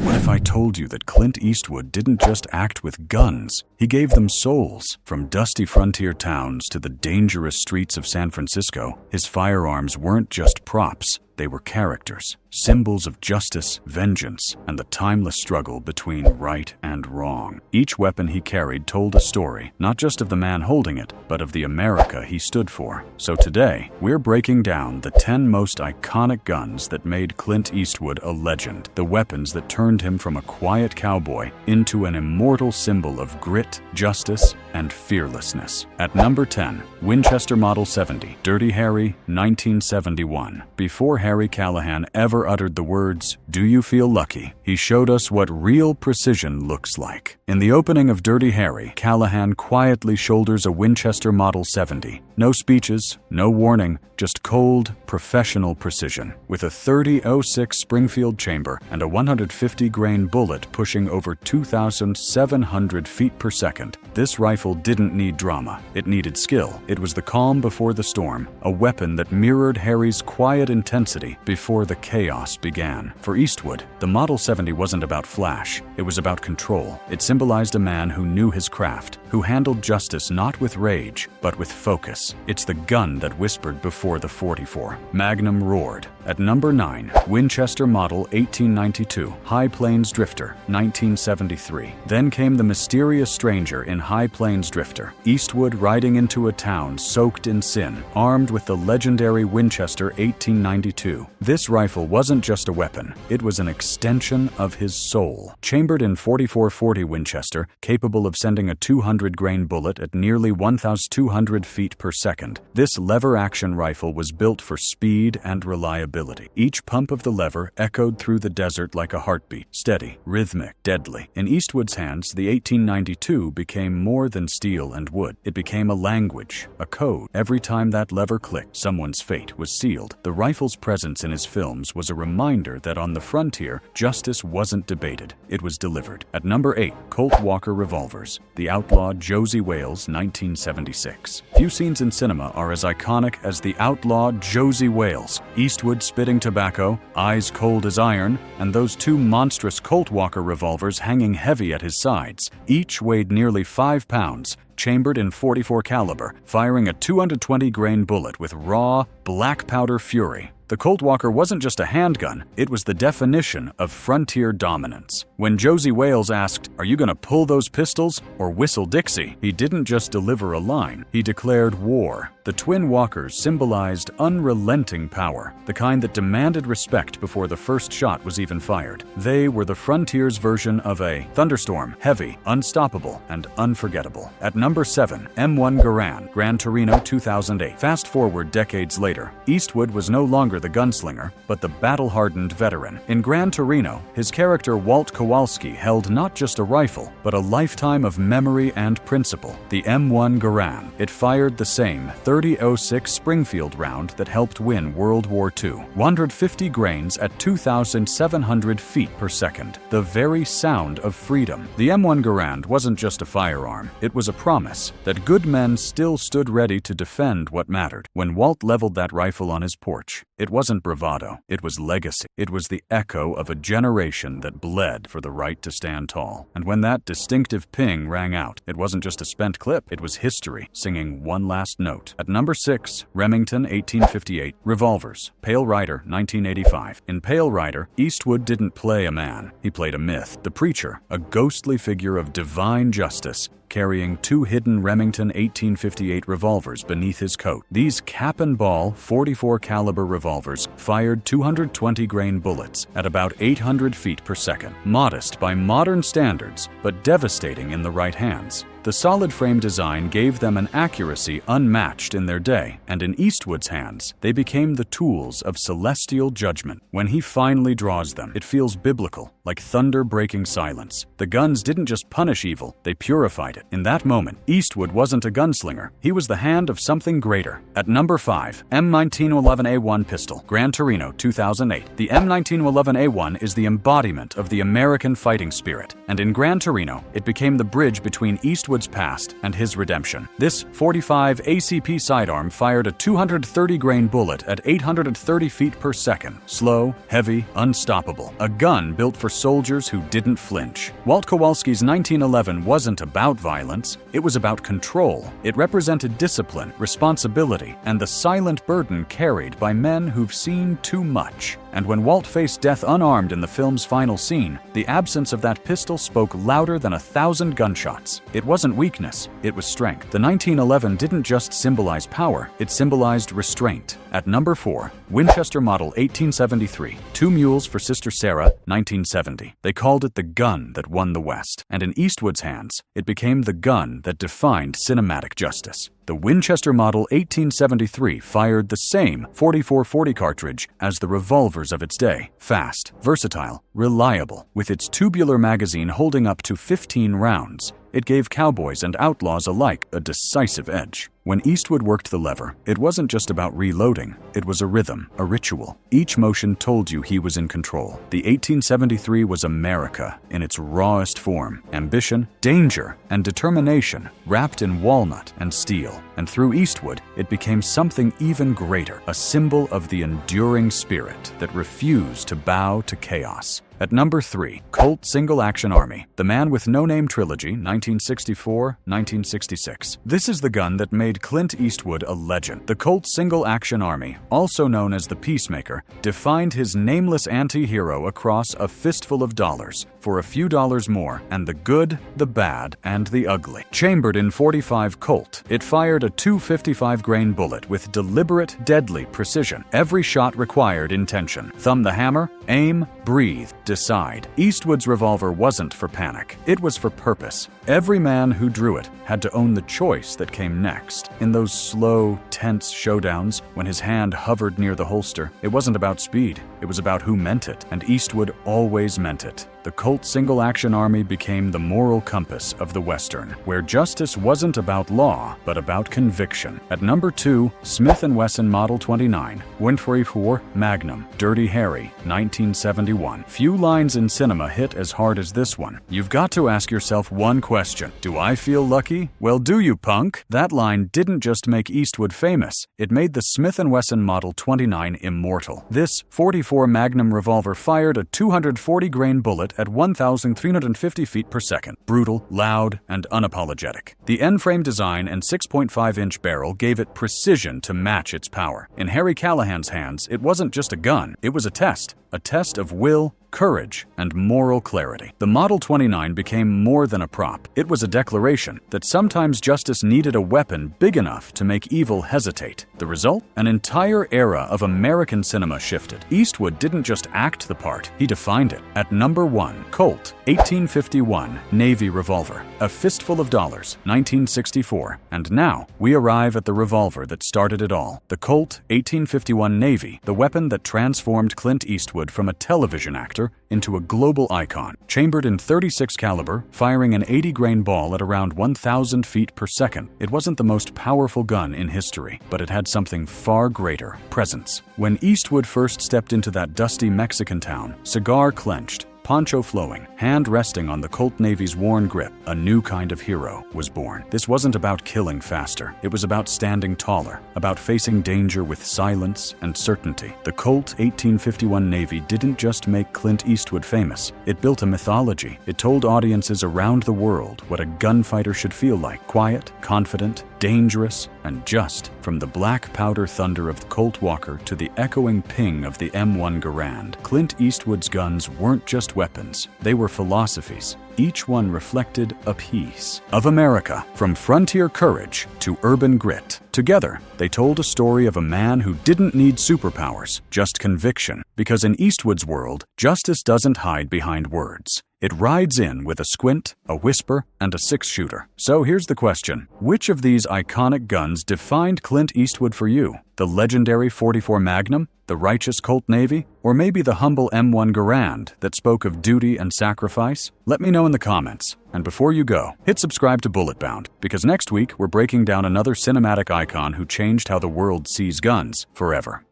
What if I told you that Clint Eastwood didn't just act with guns? He gave them souls. From dusty frontier towns to the dangerous streets of San Francisco, his firearms weren't just props. They were characters, symbols of justice, vengeance, and the timeless struggle between right and wrong. Each weapon he carried told a story, not just of the man holding it, but of the America he stood for. So today, we're breaking down the 10 most iconic guns that made Clint Eastwood a legend, the weapons that turned him from a quiet cowboy into an immortal symbol of grit, justice, and fearlessness. At number 10, Winchester Model 70, Dirty Harry, 1971. Before Harry Callahan ever uttered the words, "Do you feel lucky?" he showed us what real precision looks like. In the opening of Dirty Harry, Callahan quietly shoulders a Winchester Model 70. No speeches, no warning, just cold, professional precision. With a 30-06 Springfield chamber and a 150-grain bullet pushing over 2,700 feet per second, this rifle didn't need drama. It needed skill. It was the calm before the storm, a weapon that mirrored Harry's quiet intensity before the chaos began. For Eastwood, the Model 70 wasn't about flash. It was about control. It symbolized a man who knew his craft, who handled justice not with rage, but with focus. It's the gun that whispered before the 44. Magnum roared. At number 9, Winchester Model 1892, High Plains Drifter, 1973. Then came the mysterious stranger in High Plains Drifter, Eastwood riding into a town soaked in sin, armed with the legendary Winchester 1892. This rifle wasn't just a weapon, it was an extension of his soul. Chambered in 44-40 Winchester, capable of sending a 200-grain bullet at nearly 1,200 feet per second, this lever-action rifle was built for speed and reliability. Each pump of the lever echoed through the desert like a heartbeat, steady, rhythmic, deadly. In Eastwood's hands, the 1892 became more than steel and wood. It became a language, a code. Every time that lever clicked, someone's fate was sealed. The rifle's presence in his films was a reminder that on the frontier, justice wasn't debated, it was delivered. At number 8, Colt Walker revolvers, the outlaw Josie Wales, 1976. Few scenes in cinema are as iconic as the outlaw Josie Wales. Eastwood spitting tobacco, eyes cold as iron, and those two monstrous Colt Walker revolvers hanging heavy at his sides. Each weighed nearly 5 pounds, chambered in .44 caliber, firing a 220-grain bullet with raw, black powder fury. The Colt Walker wasn't just a handgun, it was the definition of frontier dominance. When Josie Wales asked, "Are you gonna pull those pistols or whistle Dixie?" he didn't just deliver a line, he declared war. The twin Walkers symbolized unrelenting power, the kind that demanded respect before the first shot was even fired. They were the frontier's version of a thunderstorm, heavy, unstoppable, and unforgettable. At number 7, M1 Garand, Gran Torino 2008. Fast forward decades later, Eastwood was no longer the gunslinger, but the battle-hardened veteran. In Gran Torino, his character Walt Kowalski held not just a rifle, but a lifetime of memory and principle. The M1 Garand. It fired the same 30-06 Springfield round that helped win World War II. 150 grains at 2,700 feet per second. The very sound of freedom. The M1 Garand wasn't just a firearm. It was a promise that good men still stood ready to defend what mattered. When Walt leveled that rifle on his porch, it wasn't bravado, it was legacy. It was the echo of a generation that bled for the right to stand tall. And when that distinctive ping rang out, it wasn't just a spent clip, it was history singing one last note. At number 6, Remington 1858, revolvers, Pale Rider 1985. In Pale Rider, Eastwood didn't play a man, he played a myth. The preacher, a ghostly figure of divine justice, carrying 2 hidden Remington 1858 revolvers beneath his coat. These cap-and-ball 44 caliber revolvers fired 220-grain bullets at about 800 feet per second. Modest by modern standards, but devastating in the right hands. The solid frame design gave them an accuracy unmatched in their day, and in Eastwood's hands, they became the tools of celestial judgment. When he finally draws them, it feels biblical, like thunder breaking silence. The guns didn't just punish evil, they purified it. In that moment, Eastwood wasn't a gunslinger, he was the hand of something greater. At number 5, M1911A1 pistol, Gran Torino 2008. The M1911A1 is the embodiment of the American fighting spirit, and in Gran Torino, it became the bridge between Eastwood Eastwood's past and his redemption. This .45 ACP sidearm fired a 230-grain bullet at 830 feet per second. Slow, heavy, unstoppable. A gun built for soldiers who didn't flinch. Walt Kowalski's 1911 wasn't about violence, it was about control. It represented discipline, responsibility, and the silent burden carried by men who've seen too much. And when Walt faced death unarmed in the film's final scene, the absence of that pistol spoke louder than 1,000 gunshots. It wasn't weakness, it was strength. The 1911 didn't just symbolize power, it symbolized restraint. At number 4, Winchester Model 1873, 2 mules for Sister Sarah, 1970. They called it the gun that won the West, and in Eastwood's hands, it became the gun that defined cinematic justice. The Winchester Model 1873 fired the same .44-40 cartridge as the revolvers of its day. Fast, versatile, reliable. With its tubular magazine holding up to 15 rounds, it gave cowboys and outlaws alike a decisive edge. When Eastwood worked the lever, it wasn't just about reloading, it was a rhythm, a ritual. Each motion told you he was in control. The 1873 was America in its rawest form, ambition, danger, and determination, wrapped in walnut and steel. And through Eastwood, it became something even greater, a symbol of the enduring spirit that refused to bow to chaos. At number 3, Colt Single Action Army, The Man with No Name Trilogy, 1964-1966. This is the gun that made Clint Eastwood a legend. The Colt Single Action Army, also known as the Peacemaker, defined his nameless anti-hero across a fistful of dollars for a few dollars more, and the good, the bad, and the ugly. Chambered in .45 Colt, it fired a 255-grain bullet with deliberate, deadly precision. Every shot required intention. Thumb the hammer, aim, breathe, decide. Eastwood's revolver wasn't for panic. It was for purpose. Every man who drew it had to own the choice that came next. In those slow, tense showdowns, when his hand hovered near the holster, it wasn't about speed. It was about who meant it, and Eastwood always meant it. The Colt Single Action Army became the moral compass of the Western, where justice wasn't about law, but about conviction. At number 2, Smith & Wesson Model 29, .44 Magnum, Dirty Harry, 1971. Few lines in cinema hit as hard as this one. You've got to ask yourself one question. Do I feel lucky? Well, do you, punk? That line didn't just make Eastwood famous. It made the Smith & Wesson Model 29 immortal. This .44 Magnum revolver fired a 240-grain bullet at 1,350 feet per second. Brutal, loud, and unapologetic. The end-frame design and 6.5-inch barrel gave it precision to match its power. In Harry Callahan's hands, it wasn't just a gun, it was a test of will, courage, and moral clarity. The Model 29 became more than a prop. It was a declaration that sometimes justice needed a weapon big enough to make evil hesitate. The result? An entire era of American cinema shifted. Eastwood didn't just act the part, he defined it. At number 1, Colt 1851 Navy Revolver, a fistful of dollars, 1964. And now, we arrive at the revolver that started it all. The Colt 1851 Navy, the weapon that transformed Clint Eastwood from a television actor into a global icon. Chambered in .36 caliber, firing an 80-grain ball at around 1,000 feet per second. It wasn't the most powerful gun in history, but it had something far greater: presence. When Eastwood first stepped into that dusty Mexican town, cigar clenched, poncho flowing, hand resting on the Colt Navy's worn grip, a new kind of hero was born. This wasn't about killing faster. It was about standing taller, about facing danger with silence and certainty. The Colt 1851 Navy didn't just make Clint Eastwood famous. It built a mythology. It told audiences around the world what a gunfighter should feel like: quiet, confident, dangerous, and just. From the black powder thunder of the Colt Walker to the echoing ping of the M1 Garand, Clint Eastwood's guns weren't just weapons, they were philosophies. Each one reflected a piece of America, from frontier courage to urban grit. Together, they told a story of a man who didn't need superpowers, just conviction. Because in Eastwood's world, justice doesn't hide behind words. It rides in with a squint, a whisper, and a six-shooter. So here's the question. Which of these iconic guns defined Clint Eastwood for you? The legendary .44 Magnum? The righteous Colt Navy? Or maybe the humble M1 Garand that spoke of duty and sacrifice? Let me know in the comments. And before you go, hit subscribe to Bullet Bound, because next week we're breaking down another cinematic icon who changed how the world sees guns forever.